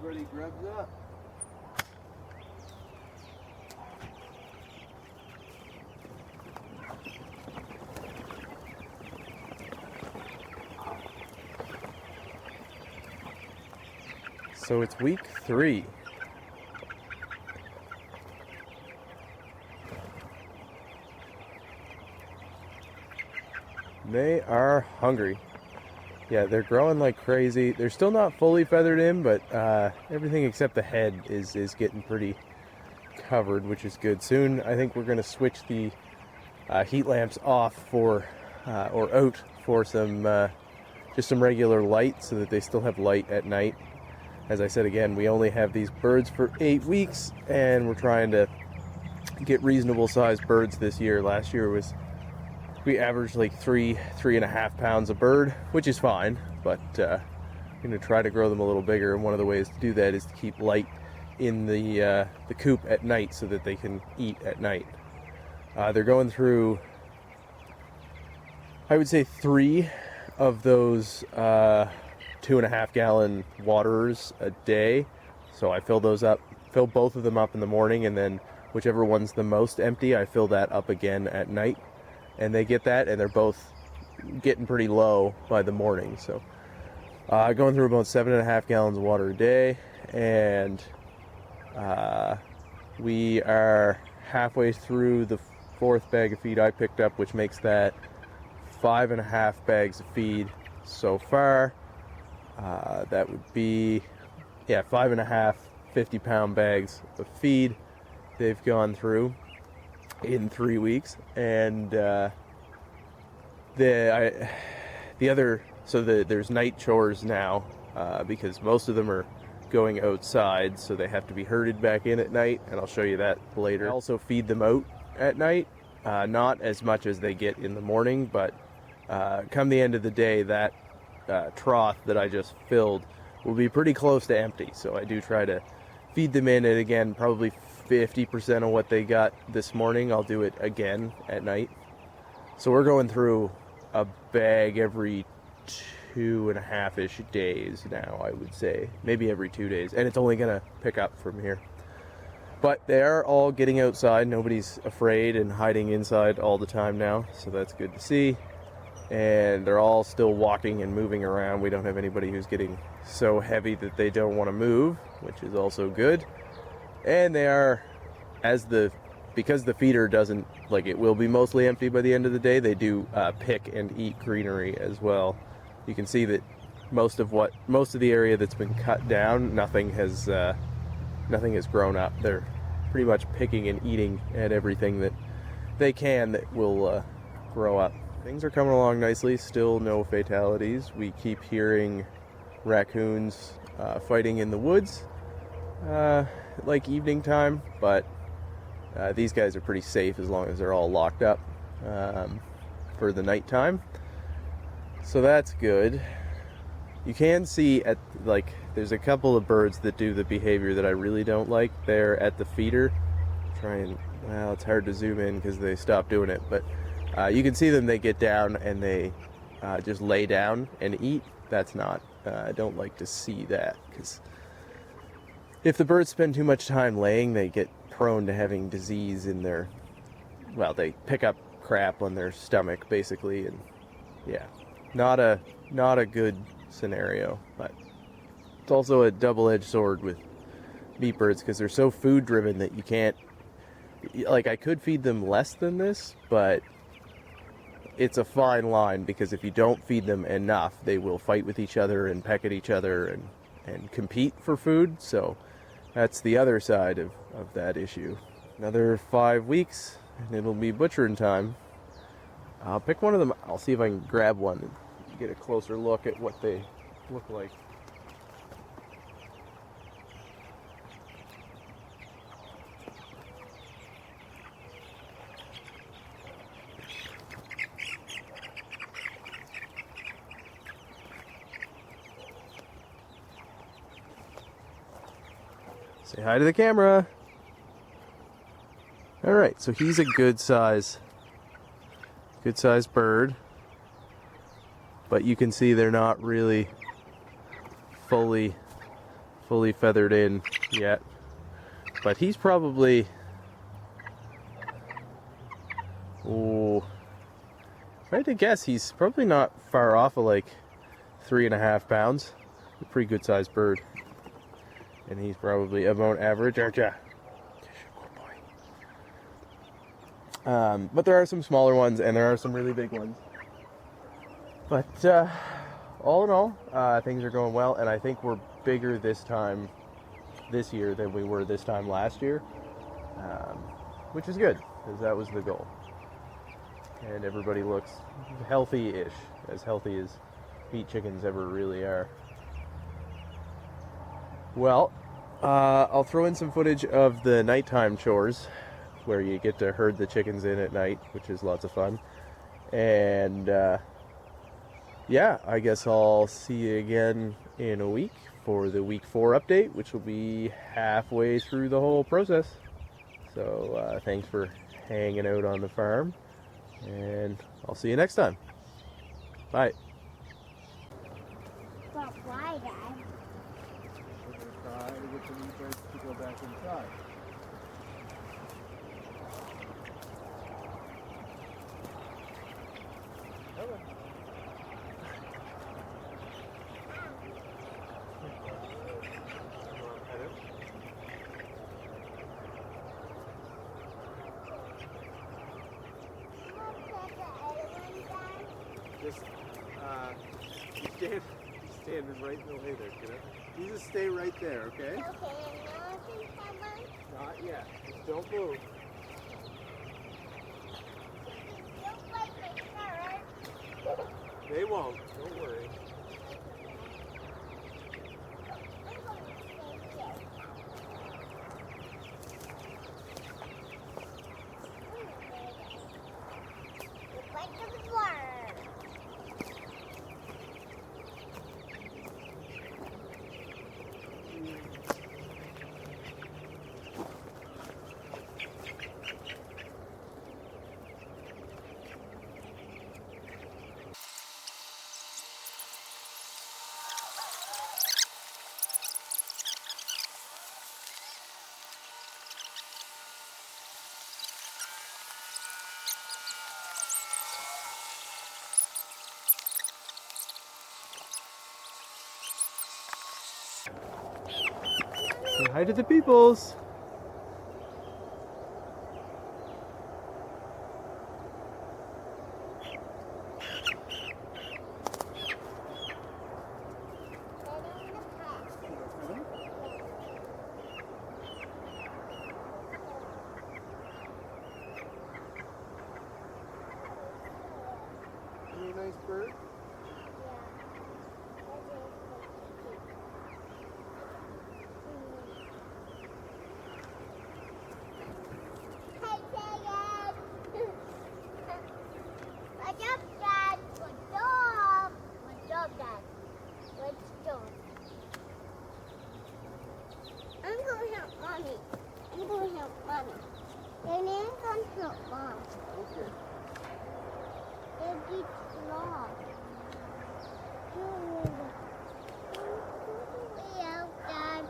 everybody grubs up. So it's week 3. They are hungry. Yeah, they're growing like crazy. They're still not fully feathered in, but everything except the head is getting pretty covered, which is good. Soon, I think we're going to switch the heat lamps off for, or out for some, just some regular light so that they still have light at night. As I said again, we only have these birds for 8 weeks, and we're trying to get reasonable sized birds this year. Last year we averaged like 3.5 pounds a bird, which is fine, but I'm going to try to grow them a little bigger, and one of the ways to do that is to keep light in the coop at night so that they can eat at night. They're going through, I would say, 3 of those 2.5 gallon waterers a day. So I fill those up, fill both of them up in the morning, and then whichever one's the most empty, I fill that up again at night. And they get that, and they're both getting pretty low by the morning. So going through about 7.5 gallons of water a day, and we are halfway through the 4th bag of feed I picked up, which makes that 5.5 bags of feed so far. That would be, 5.5 50-pound bags of feed they've gone through in 3 weeks. And there's night chores now, because most of them are going outside, so they have to be herded back in at night, and I'll show you that later. I also feed them out at night, not as much as they get in the morning, but come the end of the day, that trough that I just filled will be pretty close to empty. So I do try to feed them in, and again, probably 50% of what they got this morning, I'll do it again at night. So we're going through a bag every 2.5-ish days now, I would say. Maybe every 2 days, and it's only gonna pick up from here. But they are all getting outside. Nobody's afraid and hiding inside all the time now, so that's good to see. And they're all still walking and moving around. We don't have anybody who's getting so heavy that they don't want to move, which is also good. And they are, because the feeder doesn't, like, it will be mostly empty by the end of the day, they do pick and eat greenery as well. You can see that most of the area that's been cut down, nothing has grown up. They're pretty much picking and eating at everything that they can that will grow up. Things are coming along nicely, still no fatalities. We keep hearing raccoons fighting in the woods, like evening time, but these guys are pretty safe as long as they're all locked up for the nighttime. So that's good. You can see there's a couple of birds that do the behavior that I really don't like. They're at the feeder. It's hard to zoom in because they stopped doing it, but you can see them, they get down and they just lay down and eat. That's not, I don't like to see that, because if the birds spend too much time laying, they get prone to having disease in their, they pick up crap on their stomach, basically, and not a good scenario. But it's also a double-edged sword with meat birds, because they're so food driven that you can't, I could feed them less than this, but it's a fine line, because if you don't feed them enough, they will fight with each other and peck at each other and compete for food. So that's the other side of that issue. Another 5 weeks and it'll be butchering time. I'll pick one of them. I'll see if I can grab one and get a closer look at what they look like. Say hi to the camera. All right, so he's a good size bird, but you can see they're not really fully fully feathered in yet. But he's probably, oh, if I had to guess, he's probably not far off of like 3.5 pounds. A pretty good sized bird. And he's probably about average, aren't ya? But there are some smaller ones and there are some really big ones. But all in all, things are going well, and I think we're bigger this year than we were this time last year, which is good, because that was the goal. And everybody looks healthy-ish, as healthy as meat chickens ever really are. Well, I'll throw in some footage of the nighttime chores, where you get to herd the chickens in at night, which is lots of fun. And yeah, I guess I'll see you again in a week for the week 4 update, which will be halfway through the whole process. So thanks for hanging out on the farm, and I'll see you next time. Bye. But why, Dad? We'll try to get the meat birds to go back inside. Just, you standing right in the way there, kiddo. You just stay right there, okay? Okay, and now I can come on. Not yet. Just don't move. Don't bite my carrot. They won't. Don't worry. I'm going to stay here. You bite the water. Say hi to the peoples. Are you a nice bird? I'm going to help Mommy. I'm going to help Mommy. And then I'm going to help Mom. Okay. It'll be long. Put the way out, Dad.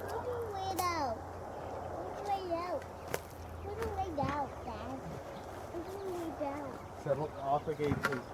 Put the way out. Put the way out. Put the way out, Dad. Put the way out. Settle off against his